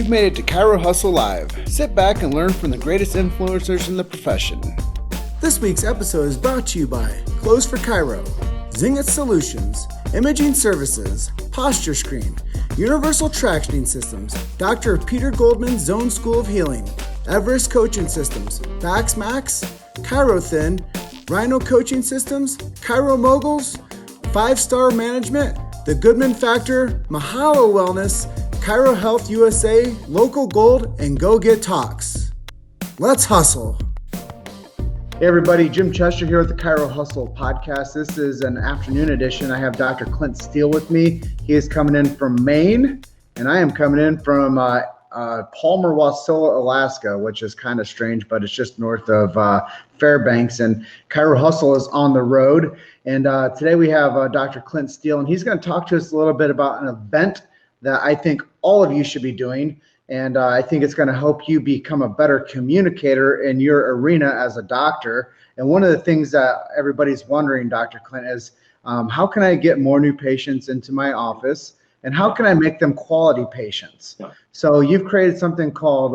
You've made it to Chiro Hustle Live. Sit back and learn from the greatest influencers in the profession. This week's episode is brought to you by Clothes for Chiro, Zinget Solutions, Imaging Services, Posture Screen, Universal Tractioning Systems, Dr. Peter Goldman's Zone School of Healing, Everest Coaching Systems, Bax Max, Chiro Thin, Rhino Coaching Systems, Chiro Moguls, 5-Star Management, The Goodman Factor, Mahalo Wellness, Chiro Health USA, Local Gold, and Go Get Talks. Let's hustle. Hey everybody, Jim Chester here with the Chiro Hustle podcast. This is an afternoon edition. I have Dr. Clint Steele with me. He is coming in from Maine, and I am coming in from Palmer, Wasilla, Alaska, which is kind of strange, but it's just north of Fairbanks. And Chiro Hustle is on the road. And today we have Dr. Clint Steele, and he's going to talk to us a little bit about an event that I think all of you should be doing. And I think it's going to help you become a better communicator in your arena as a doctor. And one of the things that everybody's wondering, Dr. Clint, is how can I get more new patients into my office? And how can I make them quality patients? Yeah. So you've created something called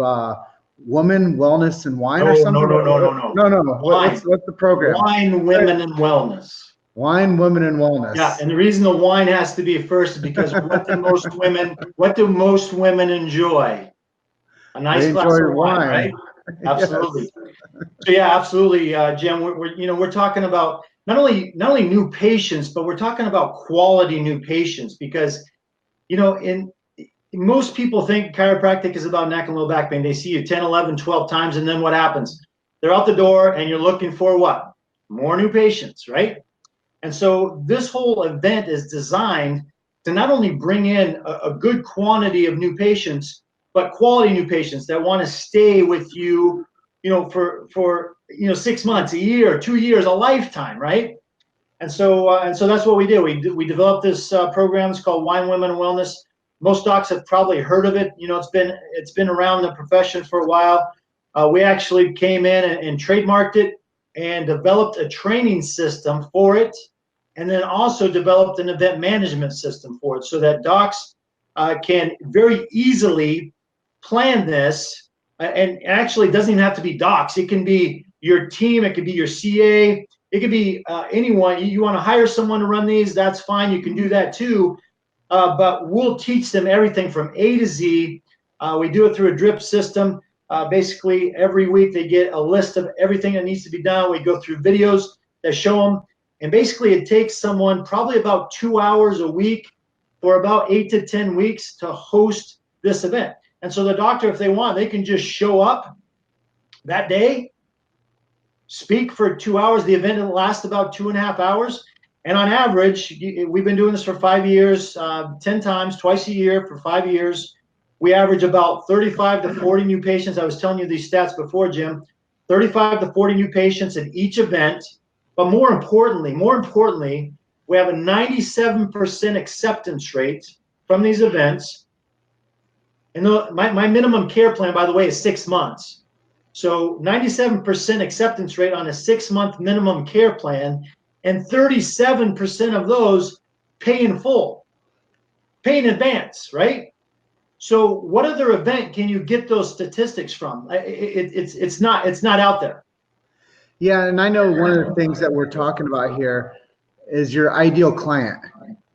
Women, Wellness, and Wine or something? No. What's the program? Wine, Women, and Wellness. Wine, Women, and Wellness. Yeah, and the reason the wine has to be first is because what do most women enjoy? A nice glass of wine, right? Absolutely. Yes. So yeah, absolutely, Jim. We're talking about not only new patients, but we're talking about quality new patients because, most people think chiropractic is about neck and low back pain. They see you 10, 11, 12 times, and then what happens? They're out the door, and you're looking for what? More new patients, right? And so this whole event is designed to not only bring in a good quantity of new patients, but quality new patients that want to stay with you, for 6 months, a year, 2 years, a lifetime, right? And so that's what we did. We developed this program. It's called Wine, Women, and Wellness. Most docs have probably heard of it. It's been around the profession for a while. We actually came in and trademarked it and developed a training system for it, and then also developed an event management system for it so that docs can very easily plan this. And actually, it doesn't even have to be docs. It can be your team. It could be your CA. It could be anyone. You want to hire someone to run these, that's fine. You can do that too. But we'll teach them everything from A to Z. We do it through a drip system. Basically, every week they get a list of everything that needs to be done. We go through videos that show them. And basically, it takes someone probably about 2 hours a week for about 8 to 10 weeks to host this event. And so the doctor, if they want, they can just show up that day, speak for 2 hours. The event will last about 2.5 hours. And on average, we've been doing this for 5 years, 10 times, twice a year for 5 years. We average about 35 to 40 new patients. I was telling you these stats before, Jim. 35 to 40 new patients at each event. But more importantly, we have a 97% acceptance rate from these events. And my minimum care plan, by the way, is 6 months. So 97% acceptance rate on a 6-month minimum care plan, and 37% of those pay in full, pay in advance, right? So what other event can you get those statistics from? It's not out there. Yeah, and I know one of the things that we're talking about here is your ideal client.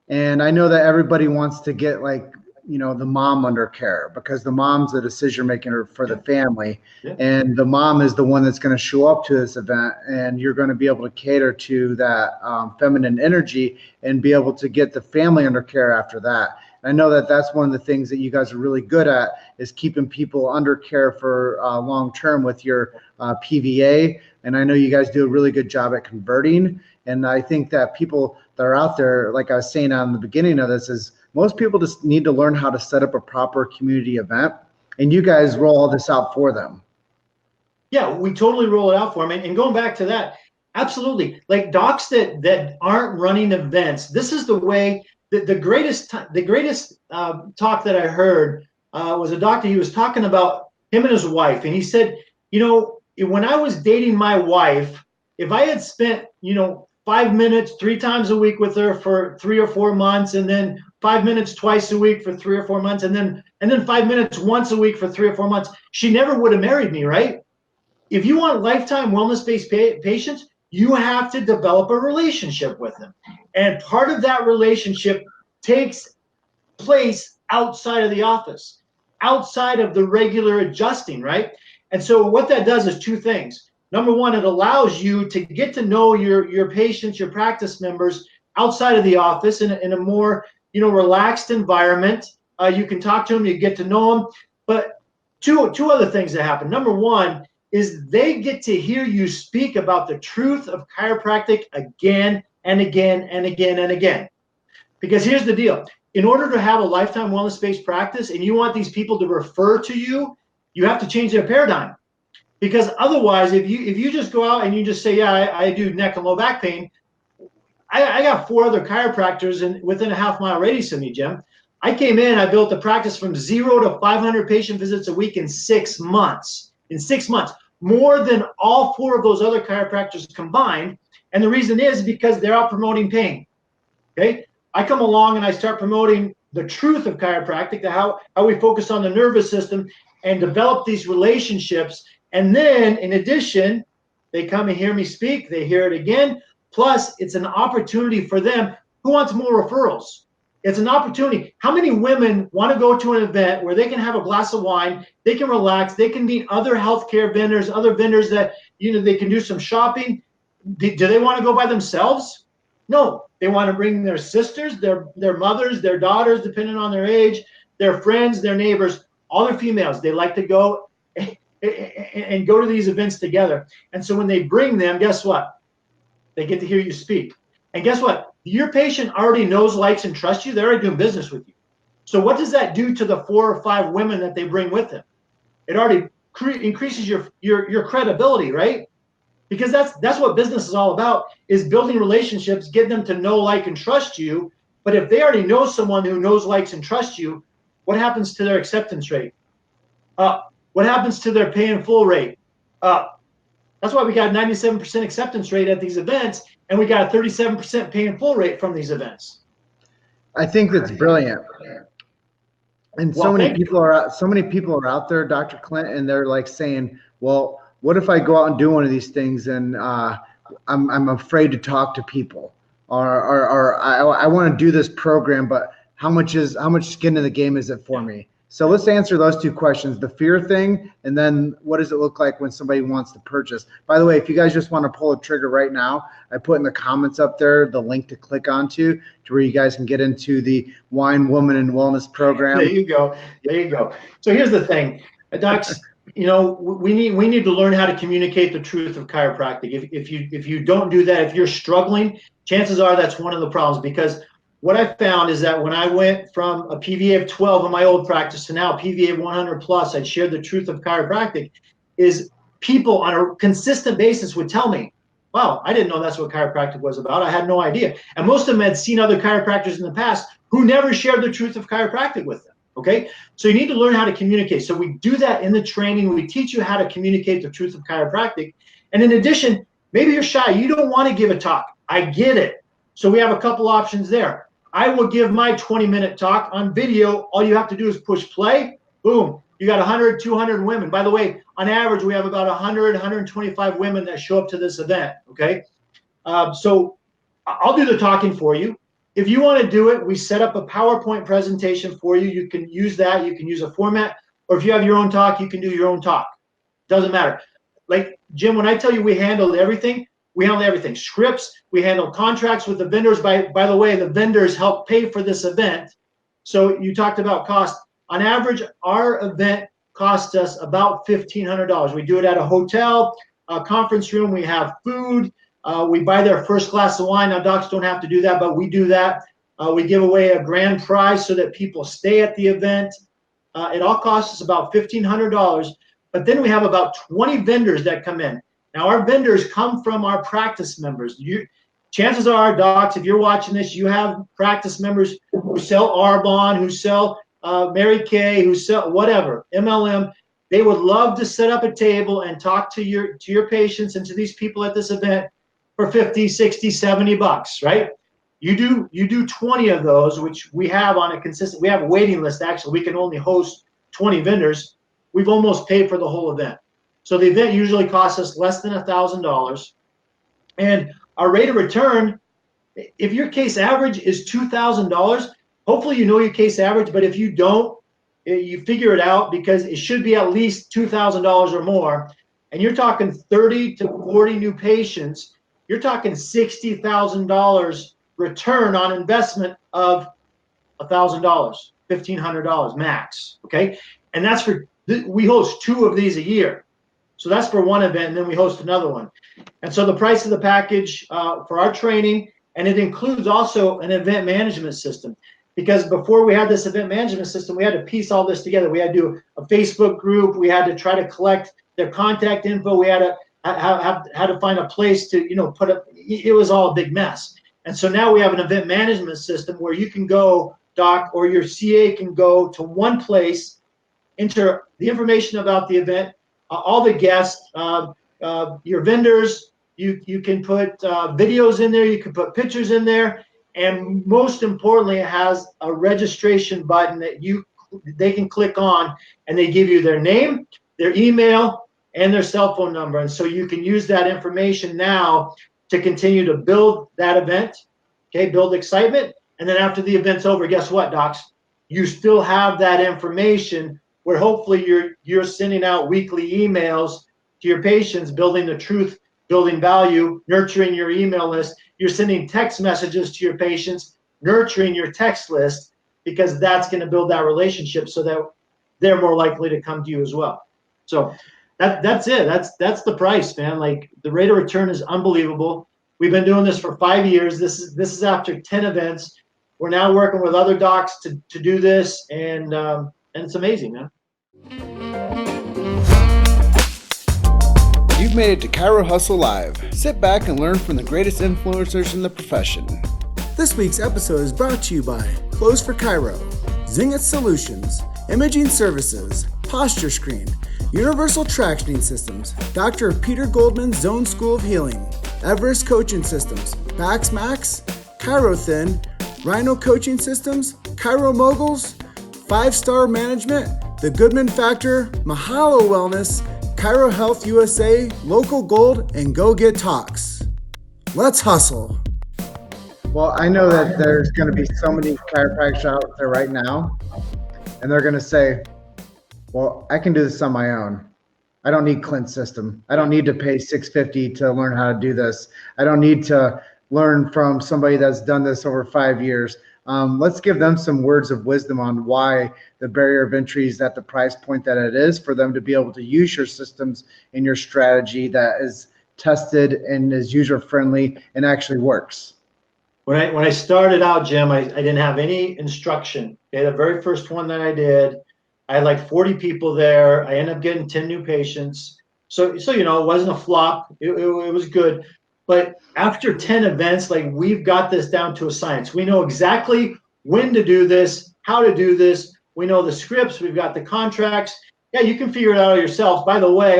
And I know that everybody wants to get the mom under care because the mom's the decision maker for the family. Yeah. And the mom is the one that's going to show up to this event, and you're going to be able to cater to that feminine energy and be able to get the family under care after that. I know that that's one of the things that you guys are really good at is keeping people under care for long term with your PVA. And I know you guys do a really good job at converting. And I think that people that are out there, like I was saying on the beginning of this, is most people just need to learn how to set up a proper community event. And you guys roll all this out for them. Yeah, we totally roll it out for them. And going back to that, absolutely. Like docs that aren't running events, this is the way. The greatest talk that I heard was a doctor. He was talking about him and his wife, and he said, when I was dating my wife, if I had spent 5 minutes 3 times a week with her for 3 or 4 months, and then 5 minutes twice a week for 3 or 4 months, and then 5 minutes once a week for 3 or 4 months, she never would have married me, right? If you want lifetime wellness-based patients, you have to develop a relationship with them. And part of that relationship takes place outside of the office, outside of the regular adjusting, right? And so what that does is 2 things. Number one, it allows you to get to know your patients, your practice members outside of the office in a more, relaxed environment. You can talk to them, you get to know them. But two other things that happen. Number one is they get to hear you speak about the truth of chiropractic again and again and again and again. Because here's the deal. In order to have a lifetime wellness-based practice and you want these people to refer to you, you have to change their paradigm. Because otherwise, if you just go out and you just say, yeah, I do neck and low back pain, I got 4 other chiropractors within a half-mile radius of me, Jim. I came in, I built the practice from 0 to 500 patient visits a week in 6 months. In 6 months, more than all 4 of those other chiropractors combined. And the reason is because they're out promoting pain. Okay, I come along and I start promoting the truth of chiropractic, how we focus on the nervous system and develop these relationships. And then, in addition, they come and hear me speak. They hear it again. Plus, it's an opportunity for them. Who wants more referrals? It's an opportunity. How many women want to go to an event where they can have a glass of wine, they can relax, they can meet other healthcare vendors, other vendors that, they can do some shopping? Do they want to go by themselves? No. They want to bring their sisters, their mothers, their daughters, depending on their age, their friends, their neighbors, all their females. They like to go and go to these events together. And so when they bring them, guess what? They get to hear you speak. And guess what? Your patient already knows, likes, and trusts you. They're already doing business with you. So what does that do to the 4 or 5 women that they bring with them? It already increases your credibility, right? Because that's what business is all about, is building relationships, getting them to know, like, and trust you. But if they already know someone who knows, likes, and trusts you, what happens to their acceptance rate? What happens to their pay in full rate? That's why we got 97% acceptance rate at these events, and we got a 37% pay in full rate from these events. I think that's brilliant. And so many people are out there, Dr. Clint, and they're like saying, well, what if I go out and do one of these things and I'm afraid to talk to people, or I want to do this program, but how much skin in the game is it for me? So let's answer those 2 questions, the fear thing, and then what does it look like when somebody wants to purchase? By the way, if you guys just want to pull a trigger right now, I put in the comments up there the link to click onto to where you guys can get into the Wine, Woman, and Wellness program. There you go. So here's the thing, docs. We need to learn how to communicate the truth of chiropractic. If you don't do that, if you're struggling, chances are that's one of the problems. Because what I found is that when I went from a PVA of 12 in my old practice to now a PVA of 100 plus, I shared the truth of chiropractic, is people on a consistent basis would tell me, wow, I didn't know that's what chiropractic was about. I had no idea. And most of them had seen other chiropractors in the past who never shared the truth of chiropractic with them. Okay, so you need to learn how to communicate. So we do that in the training. We teach you how to communicate the truth of chiropractic. And in addition, maybe you're shy. You don't want to give a talk. I get it. So we have a couple options there. I will give my 20-minute talk on video. All you have to do is push play. Boom. You got 100, 200 women. By the way, on average, we have about 100, 125 women that show up to this event. Okay. So I'll do the talking for you. If you want to do it, we set up a PowerPoint presentation for you. You can use that. You can use a format. Or if you have your own talk, you can do your own talk. Doesn't matter. Like, Jim, when I tell you we handled everything, we handle everything. Scripts, we handle contracts with the vendors. By the way, the vendors help pay for this event. So you talked about cost. On average, our event costs us about $1,500. We do it at a hotel, a conference room. We have food. We buy their first glass of wine. Now, docs don't have to do that, but we do that. We give away a grand prize so that people stay at the event. It all costs us about $1,500. But then we have about 20 vendors that come in. Now, our vendors come from our practice members. Chances are, docs, if you're watching this, you have practice members who sell Arbonne, who sell Mary Kay, who sell whatever, MLM. They would love to set up a table and talk to your patients and to these people at this event. for 50, 60, 70 bucks, right? You do 20 of those, which we have on a consistent, we have a waiting list. Actually, we can only host 20 vendors. We've almost paid for the whole event. So the event usually costs us less than $1,000. And our rate of return, if your case average is $2,000, hopefully you know your case average, but if you don't, you figure it out, because it should be at least $2,000 or more. And you're talking 30 to 40 new patients, you're talking $60,000 return on investment of $1,000, $1,500 max, okay? And that's for, we host 2 of these a year. So that's for one event, and then we host another one. And so the price of the package for our training, and it includes also an event management system. Because before we had this event management system, we had to piece all this together. We had to do a Facebook group. We had to try to collect their contact info. We had to had to find a place to, put up. It was all a big mess. And so now we have an event management system where you can go, doc, or your CA can go to one place, enter the information about the event, all the guests, your vendors. You can put videos in there. You can put pictures in there. And most importantly, it has a registration button that they can click on, and they give you their name, their email, and their cell phone number. And so you can use that information now to continue to build that event, okay, build excitement. And then after the event's over, guess what, docs? You still have that information where hopefully you're sending out weekly emails to your patients, building the truth, building value, nurturing your email list. You're sending text messages to your patients, nurturing your text list, because that's going to build that relationship so that they're more likely to come to you as well. So that's it. That's the price, man. Like, the rate of return is unbelievable. We've been doing this for 5 years. This is after 10 events. We're now working with other docs to do this, and it's amazing, man. You've made it to Chiro Hustle Live. Sit back and learn from the greatest influencers in the profession. This week's episode is brought to you by Clothes for Chiro, Zingat Solutions, Imaging Services, Posture Screen, Universal Tractioning Systems, Dr. Peter Goldman's Zone School of Healing, Everest Coaching Systems, Bax Max, Chiro Thin, Rhino Coaching Systems, Chiro Moguls, 5-Star Management, The Goodman Factor, Mahalo Wellness, Chiro Health USA, Local Gold, and Go Get Talks. Let's hustle. Well, I know that there's going to be so many chiropractors out there right now, and they're going to say, well, I can do this on my own. I don't need Clint's system. I don't need to pay $650 to learn how to do this. I don't need to learn from somebody that's done this over 5 years. Let's give them some words of wisdom on why the barrier of entry is at the price point that it is, for them to be able to use your systems and your strategy that is tested and is user-friendly and actually works. When I started out, Jim, I didn't have any instruction. Okay, the very first one that I did, I had like 40 people there. I ended up getting 10 new patients. So it wasn't a flop. It was good. But after 10 events, like, we've got this down to a science. We know exactly when to do this, how to do this. We know the scripts. We've got the contracts. Yeah, you can figure it out yourself. By the way,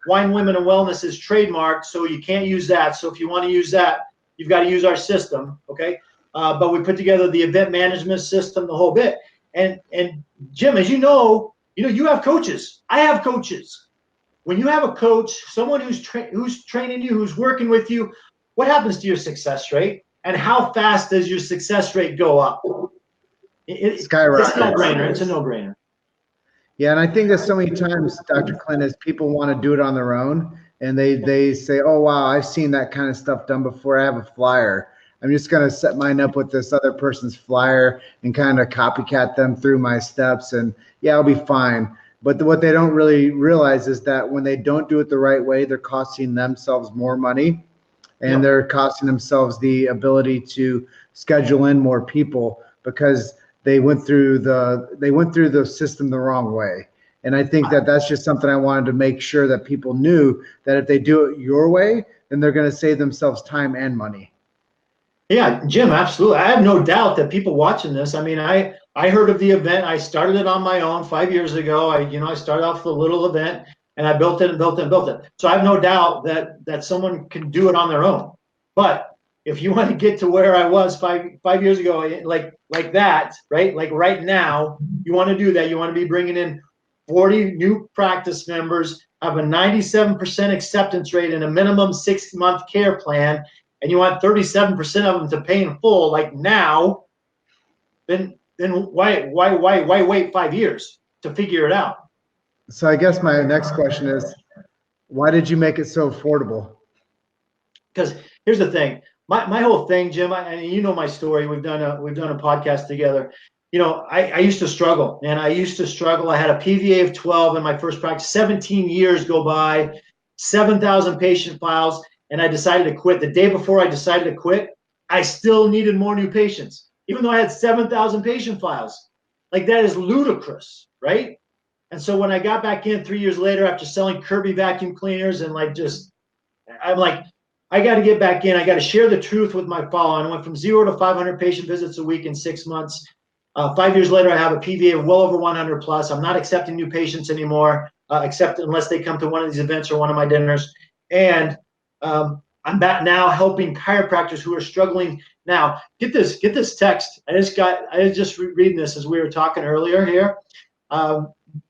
Wine, Women, and Wellness is trademarked, so you can't use that. So if you want to use that, you've got to use our system, okay? But we put together the event management system, the whole bit. And Jim, as you know, you have coaches. I have coaches. When you have a coach, someone who's training you, who's working with you, what happens to your success rate? And how fast does your success rate go up? Skyrocket. It's a no-brainer. It's a no-brainer. Yeah, and I think that so many times, Dr. Clint, is people want to do it on their own, and they say, oh, wow, I've seen that kind of stuff done before. I have a flyer. I'm just going to set mine up with this other person's flyer and kind of copycat them through my steps, and yeah, I'll be fine. But what they don't really realize is that when they don't do it the right way, they're costing themselves more money, and they're costing themselves the ability to schedule in more people because they went through the system the wrong way. And I think that that's just something I wanted to make sure that people knew, that if they do it your way, then they're going to save themselves time and money. Yeah, Jim, absolutely. I have no doubt that people watching this, I mean, I heard of the event. I started it on my own 5 years ago. I started off with a little event. And I built it and built it and built it. So I have no doubt that someone can do it on their own. But if you want to get to where I was five years ago, like that, right? Like right now, you want to do that. You want to be bringing in 40 new practice members, have a 97% acceptance rate and a minimum 6-month care plan, and you want 37% of them to pay in full, like now, then why wait 5 years to figure it out? So I guess my next question is, why did you make it so affordable? Because here's the thing, my whole thing, Jim, and you know my story. We've done a podcast together. You know, I used to struggle, man. I used to struggle. I had a PVA of 12 in my first practice. 17 years go by, 7,000 patient files, and I decided to quit. The day before I decided to quit, I still needed more new patients, even though I had 7,000 patient files. Like, that is ludicrous, right? And so when I got back in 3 years later after selling Kirby vacuum cleaners and I'm like, I got to get back in. I got to share the truth with my following. I went from 0 to 500 patient visits a week in 6 months. 5 years later, I have a PVA of well over 100 plus. I'm not accepting new patients anymore, except unless they come to one of these events or one of my dinners. And I'm back now helping chiropractors who are struggling. Now, get this text. I was just reading this as we were talking earlier here.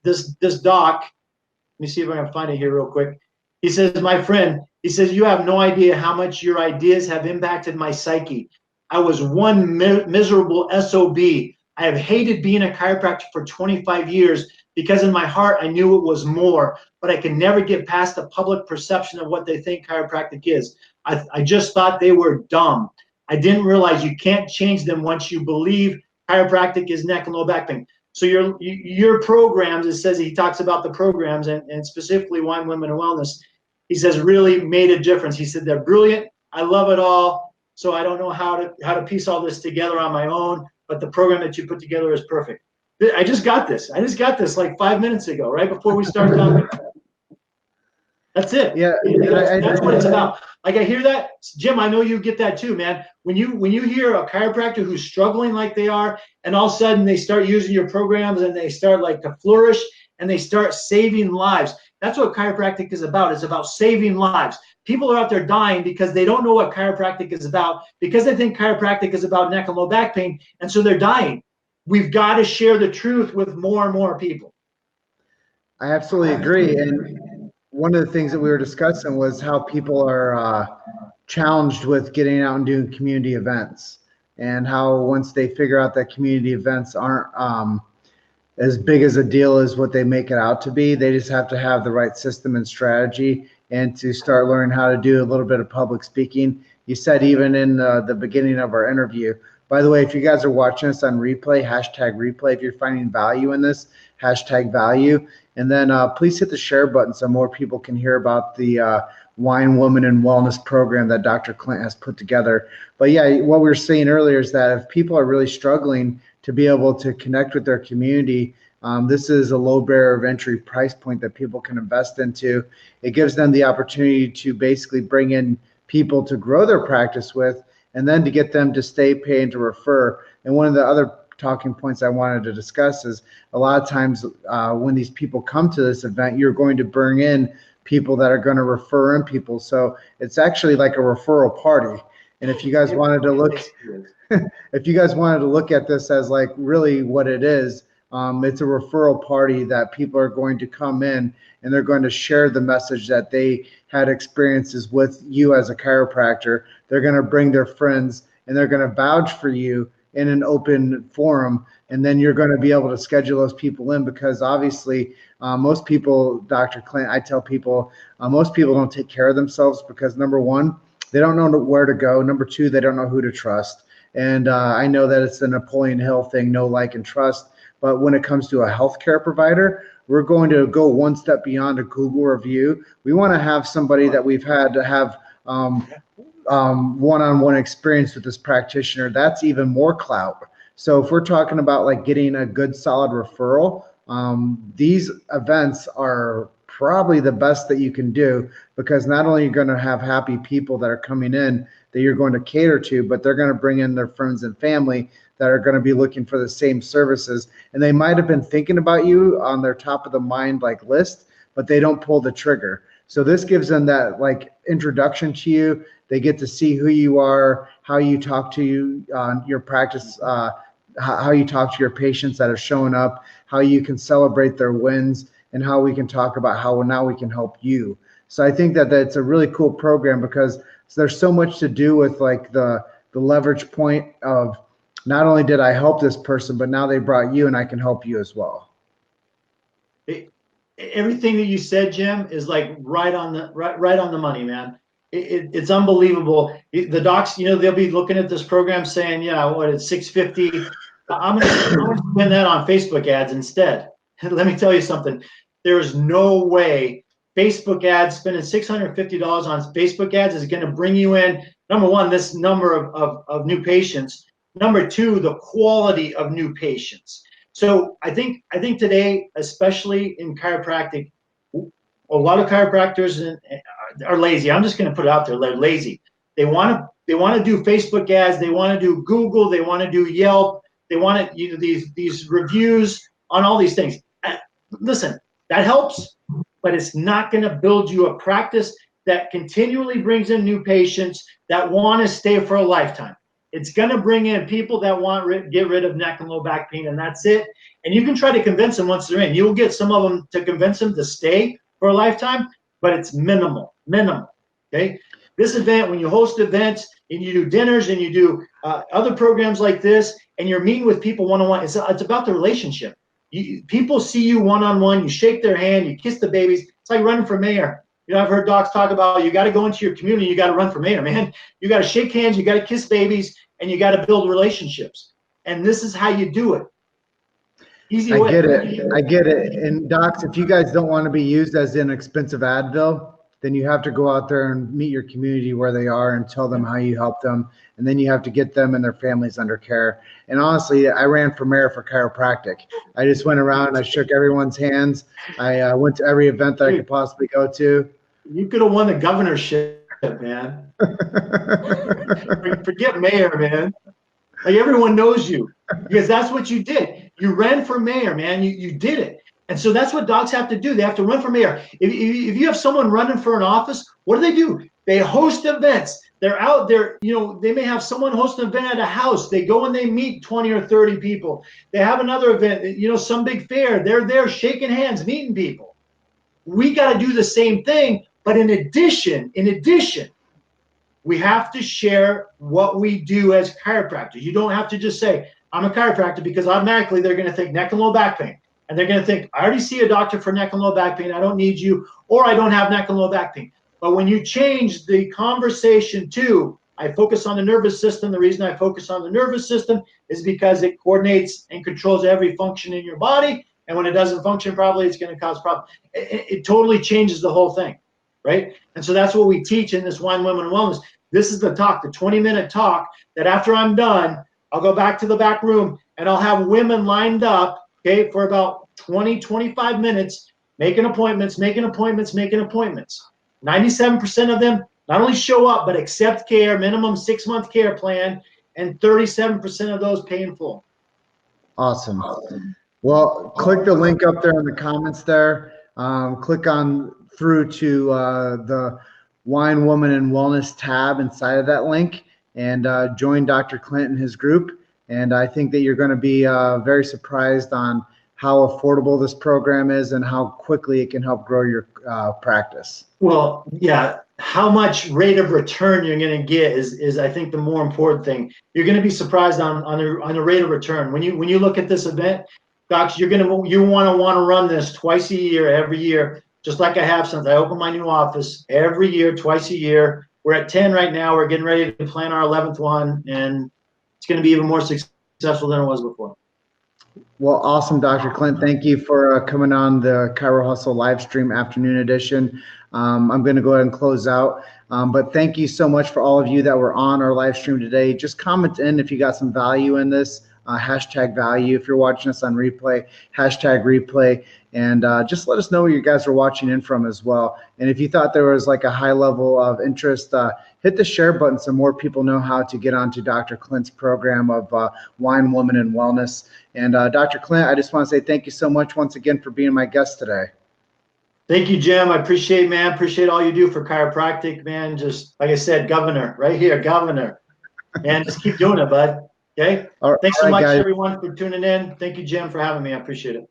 This doc, let me see if I can find it here real quick. He says, my friend, he says, you have no idea how much your ideas have impacted my psyche. I was one miserable SOB. I have hated being a chiropractor for 25 years because in my heart I knew it was more, but I could never get past the public perception of what they think chiropractic is. I just thought they were dumb. I didn't realize you can't change them once you believe chiropractic is neck and low back pain. So your programs, it says, he talks about the programs and specifically Wine, Women, and Wellness. He says really made a difference. He said they're brilliant. I love it all. So I don't know how to piece all this together on my own, but the program that you put together is perfect. I just got this like 5 minutes ago, right before we started talking. That's it. Yeah, that's what it's about. Like, I hear that, Jim. I know you get that too, man. When you hear a chiropractor who's struggling like they are, and all of a sudden they start using your programs and they start like to flourish and they start saving lives. That's what chiropractic is about. It's about saving lives. People are out there dying because they don't know what chiropractic is about, because they think chiropractic is about neck and low back pain, and so they're dying. We've got to share the truth with more and more people. I absolutely agree. And one of the things that we were discussing was how people are challenged with getting out and doing community events, and how once they figure out that community events aren't as big as a deal as what they make it out to be, they just have to have the right system and strategy and to start learning how to do a little bit of public speaking. You said even in the beginning of our interview, by the way, if you guys are watching us on replay, #replay, if you're finding value in this, #value. And then please hit the share button so more people can hear about the Wine, Woman, and Wellness program that Dr. Clint has put together. But yeah, what we were saying earlier is that if people are really struggling to be able to connect with their community, this is a low barrier of entry price point that people can invest into. It gives them the opportunity to basically bring in people to grow their practice with, and then to get them to stay, pay, and to refer. And one of the other talking points I wanted to discuss is a lot of times when these people come to this event, you're going to bring in people that are going to refer in people. So it's actually like a referral party. And if you guys wanted to look, if you guys wanted to look at this as like really what it is, it's a referral party that people are going to come in and they're going to share the message that they had experiences with you as a chiropractor. They're going to bring their friends and they're going to vouch for you in an open forum. And then you're going to be able to schedule those people in, because obviously most people, Dr. Clint, I tell people, most people don't take care of themselves because number one, they don't know where to go. Number two, they don't know who to trust. And I know that it's the Napoleon Hill thing, know, like, and trust. But when it comes to a healthcare provider, we're going to go one step beyond a Google review. We want to have somebody that we've had to have one-on-one experience with this practitioner. That's even more clout. So if we're talking about like getting a good solid referral, these events are probably the best that you can do, because not only are you going to have happy people that are coming in that you're going to cater to, but they're going to bring in their friends and family that are going to be looking for the same services. And they might have been thinking about you on their top of the mind like list, but they don't pull the trigger. So this gives them that like introduction to you. They get to see who you are, how you talk to your practice, how you talk to your patients that are showing up, how you can celebrate their wins, and how we can talk about how now we can help you. So I think that that's a really cool program because there's so much to do with like the leverage point of not only did I help this person, but now they brought you and I can help you as well. Everything that you said, Jim, is like right on the money, man. It's unbelievable. The docs, they'll be looking at this program saying, yeah, what, it's $650. I'm gonna spend that on Facebook ads instead. Let me tell you something. There is no way Facebook ads, spending $650 on Facebook ads is going to bring you in, number one, this number of new patients. Number two, the quality of new patients. So I think today, especially in chiropractic, a lot of chiropractors are lazy. I'm just going to put it out there. They're lazy. They want to do Facebook ads. They want to do Google. They want to do Yelp. They want to these reviews on all these things. Listen, that helps, but it's not going to build you a practice that continually brings in new patients that want to stay for a lifetime. It's going to bring in people that want to get rid of neck and low back pain, and that's it. And you can try to convince them once they're in. You'll get some of them to convince them to stay for a lifetime, but it's minimal, okay? This event, when you host events and you do dinners and you do other programs like this, and you're meeting with people one-on-one, it's about the relationship. People see you one-on-one, you shake their hand, you kiss the babies. It's like running for mayor. I've heard docs talk about you got to go into your community, you got to run for mayor, man. You got to shake hands, you got to kiss babies, and you got to build relationships. And this is how you do it. Easy way. I get it. And docs, if you guys don't want to be used as an expensive Advil, then you have to go out there and meet your community where they are and tell them how you help them. And then you have to get them and their families under care. And honestly, I ran for mayor for chiropractic. I just went around and I shook everyone's hands. I went to every event that I could possibly go to. You could have won the governorship, man. Forget mayor, man. Like, everyone knows you because that's what you did. You ran for mayor, man. You did it. And so that's what docs have to do. They have to run for mayor. If you have someone running for an office, what do? They host events. They're out there, they may have someone host an event at a house. They go and they meet 20 or 30 people. They have another event, some big fair. They're there shaking hands, meeting people. We got to do the same thing. But in addition, we have to share what we do as chiropractors. You don't have to just say, I'm a chiropractor, because automatically they're going to think neck and low back pain. And they're going to think, I already see a doctor for neck and low back pain. I don't need you, or I don't have neck and low back pain. But when you change the conversation to, I focus on the nervous system, the reason I focus on the nervous system is because it coordinates and controls every function in your body. And when it doesn't function properly, it's going to cause problems. It totally changes the whole thing, right? And so that's what we teach in this Wine, Women, and Wellness. This is the talk, the 20-minute talk that after I'm done, I'll go back to the back room and I'll have women lined up, okay, for about 20, 25 minutes, making appointments. 97% of them not only show up, but accept care, minimum 6-month care plan, and 37% of those pay in full. Awesome. Well, click the link up there in the comments there. Click on through to the Wine, Woman, and Wellness tab inside of that link and join Dr. Clint and his group. And I think that you're going to be very surprised on how affordable this program is and how quickly it can help grow your practice. Well, yeah, how much rate of return you're going to get is I think the more important thing. You're going to be surprised on the rate of return. When you look at this event, docs, you want to run this twice a year, every year, just like I have since I opened my new office. Every year, twice a year. We're at 10 right now. We're getting ready to plan our 11th one, and it's going to be even more successful than it was before. Well, awesome, Dr. Clint. Thank you for coming on the Chiro Hustle live stream afternoon edition. I'm going to go ahead and close out. But thank you so much for all of you that were on our live stream today. Just comment in if you got some value in this. Hashtag value. If you're watching us on replay, hashtag replay. And just let us know where you guys are watching in from as well. And if you thought there was like a high level of interest, hit the share button so more people know how to get onto Dr. Clint's program of Wine, Woman, and Wellness. And Dr. Clint, I just want to say thank you so much once again for being my guest today. Thank you, Jim. I appreciate, man. Appreciate all you do for chiropractic, man. Just like I said, governor, right here, governor. And just keep doing it, bud. Okay. Thanks so much, everyone, for tuning in. Thank you, Jim, for having me. I appreciate it.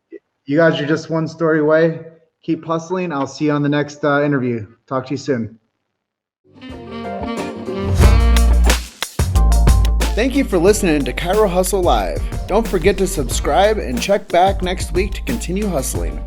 You guys are just one story away. Keep hustling. I'll see you on the next interview. Talk to you soon. Thank you for listening to Chiro Hustle Live. Don't forget to subscribe and check back next week to continue hustling.